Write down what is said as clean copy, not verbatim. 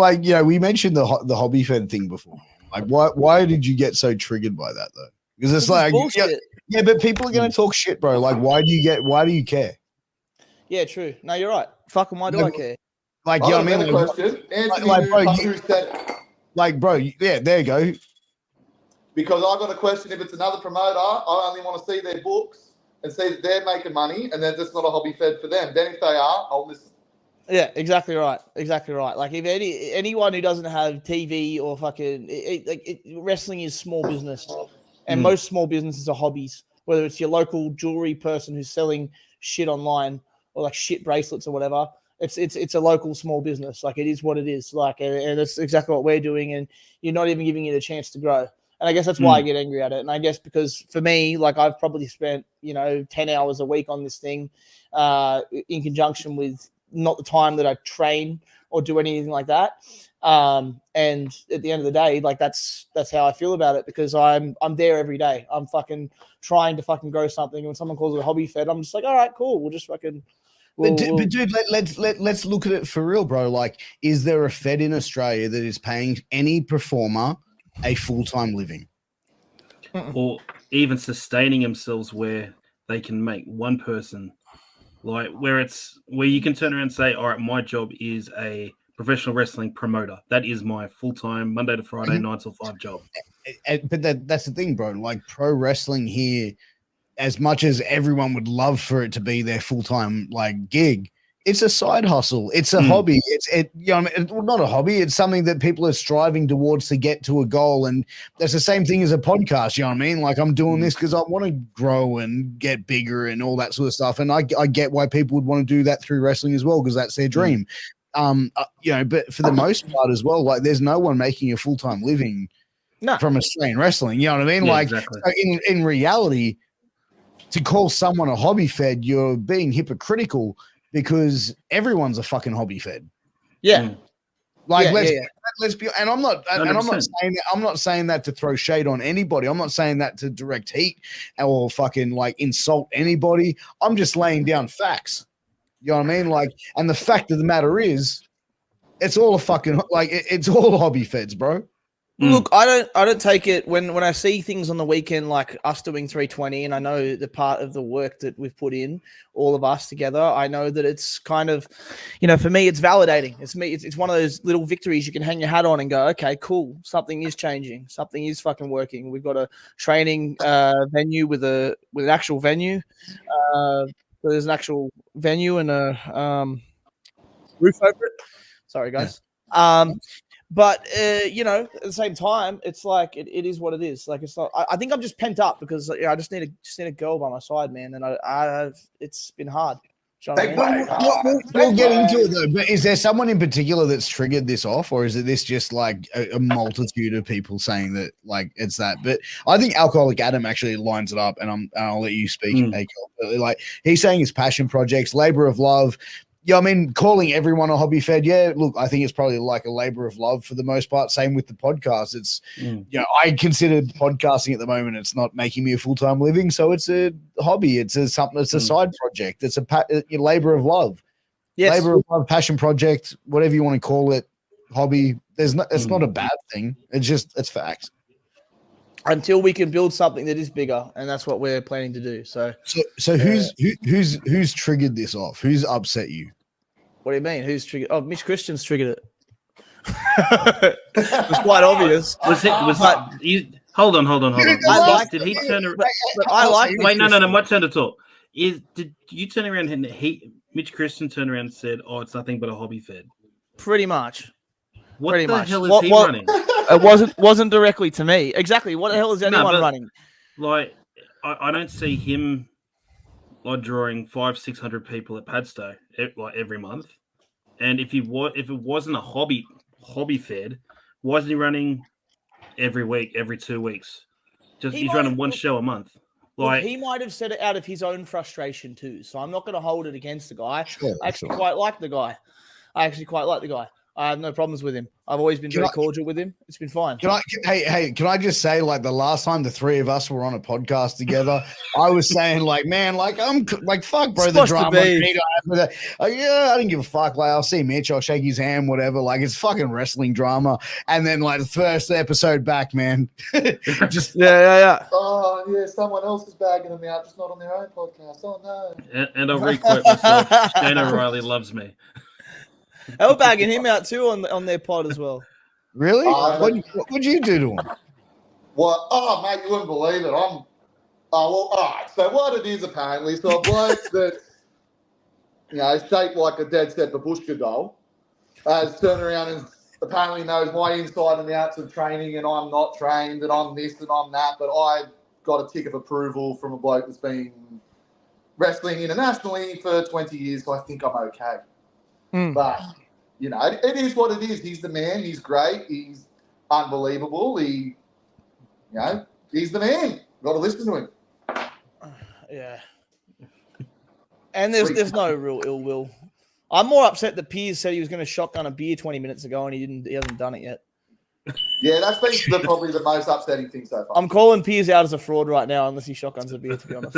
Like, you know, we mentioned the hobby fed thing before. Like, why did you get so triggered by that though? Because it's like, yeah, but people are gonna talk shit, bro. Like, why do you care? Yeah, true. No, you're right. Fucking why do I care? Like, you know what I mean? Question. Anthony who said, like, bro, yeah, there you go. Because I got a question. If it's another promoter, I only want to see their books and see that they're making money, and then it's not a hobby fed for them. Then if they are, I'll listen. Yeah, exactly right. Exactly right. Like if anyone who doesn't have TV or fucking wrestling is small business, and most small businesses are hobbies. Whether it's your local jewelry person who's selling shit online or like shit bracelets or whatever, it's a local small business. Like it is what it is. Like and that's exactly what we're doing. And you're not even giving it a chance to grow. And I guess that's why I get angry at it. And I guess because for me, like I've probably spent 10 hours a week on this thing, in conjunction with not the time that I train or do anything like that. And at the end of the day, like that's how I feel about it, because I'm there every day. I'm fucking trying to fucking grow something. And when someone calls it a hobby fed, I'm just like, all right, cool. We'll just fucking. But dude, let's look at it for real, bro. Like, is there a fed in Australia that is paying any performer a full-time living, or even sustaining themselves where they can make one person, like where you can turn around and say, all right, my job is a professional wrestling promoter. That is my full-time Monday to Friday 9 to 5 job. But that's the thing, bro. Like pro wrestling here, as much as everyone would love for it to be their full-time like gig, it's a side hustle. It's a hobby. Not a hobby. It's something that people are striving towards to get to a goal. And that's the same thing as a podcast. You know what I mean? Like I'm doing this because I want to grow and get bigger and all that sort of stuff. And I get why people would want to do that through wrestling as well, because that's their dream. But for the most part as well, like there's no one making a full-time living from Australian wrestling. You know what I mean? Yeah, like exactly. So in reality, to call someone a hobby fed, you're being hypocritical, because everyone's a fucking hobby fed. Yeah. Like let's be, and I'm not saying that to throw shade on anybody. I'm not saying that to direct heat or fucking like insult anybody. I'm just laying down facts. You know what I mean? Like, and the fact of the matter is, it's all a fucking it's all hobby feds, bro. Look, I don't take it when I see things on the weekend like us doing 320, and I know the part of the work that we've put in, all of us together. I know that it's kind of, for me, it's validating. It's one of those little victories you can hang your hat on and go, okay, cool, something is changing, something is fucking working. We've got a training venue with an actual venue. There's an actual venue and a roof over it. Sorry, guys. But at the same time, it's like it is what it is. Like it's not. I think I'm just pent up because I just need a girl by my side, man. And it's been hard. We'll get into it though. But is there someone in particular that's triggered this off, or is it this just like a multitude of people saying that like it's that? But I think Alcoholic Adam actually lines it up, and I'll let you speak, Akell. Like he's saying his passion projects, labor of love. Yeah, I mean, calling everyone a hobby fed. Yeah, look, I think it's probably like a labor of love for the most part. Same with the podcast. It's, I consider podcasting at the moment, it's not making me a full-time living. So it's a hobby. It's a side project. It's a labor of love. Yes. Labor of love, passion project, whatever you want to call it, hobby. It's not a bad thing. It's facts. Until we can build something that is bigger, and that's what we're planning to do. So who's triggered this off? Who's upset you? What do you mean? Who's triggered? Oh, Mitch Christian's triggered it. It was quite obvious. Hold on. Did he turn around? Wait, no. My turn to talk. Did you turn around and Mitch Christian turned around and said, "Oh, it's nothing but a hobby fed"? Pretty much. What the hell is he running? It wasn't directly to me. Exactly. What the hell is anyone running? Like, I don't see him like drawing 500-600 people at Padstow like every month. And if it wasn't a hobby fed, why isn't he running every week, every 2 weeks? He's running one show a month. Like he might have said it out of his own frustration too. So I'm not going to hold it against the guy. Sure, I actually quite like the guy. I have no problems with him. I've always been very cordial with him. It's been fine. Can I just say, like, the last time the three of us were on a podcast together, I was saying, like, man, like, I'm like, fuck, bro, the drama. Yeah, I didn't give a fuck. Like, I'll see Mitch, I'll shake his hand, whatever. Like, it's fucking wrestling drama. And then, like, the first episode back, man, just yeah. Oh yeah, someone else is bagging them out, just not on their own podcast. Oh no. And I'll requote myself. Shane O'Reilly loves me. They were bagging him out too on their pod as well. Really? What'd you do to him? What? Oh, mate, you wouldn't believe it. All right. So what it is apparently, so a bloke that's, shaped like a dead set babushka doll, has turned around and apparently knows my inside and outs of training, and I'm not trained, and I'm this and I'm that, but I got a tick of approval from a bloke that's been wrestling internationally for 20 years, so I think I'm okay. But, it is what it is. He's the man. He's great. He's unbelievable. He's the man. Got to listen to him. Yeah. And there's no real ill will. I'm more upset that Piers said he was going to shotgun a beer 20 minutes ago and he hasn't done it yet. Yeah, that's been probably the most upsetting thing so far. I'm calling Piers out as a fraud right now unless he shotguns a beer, to be honest.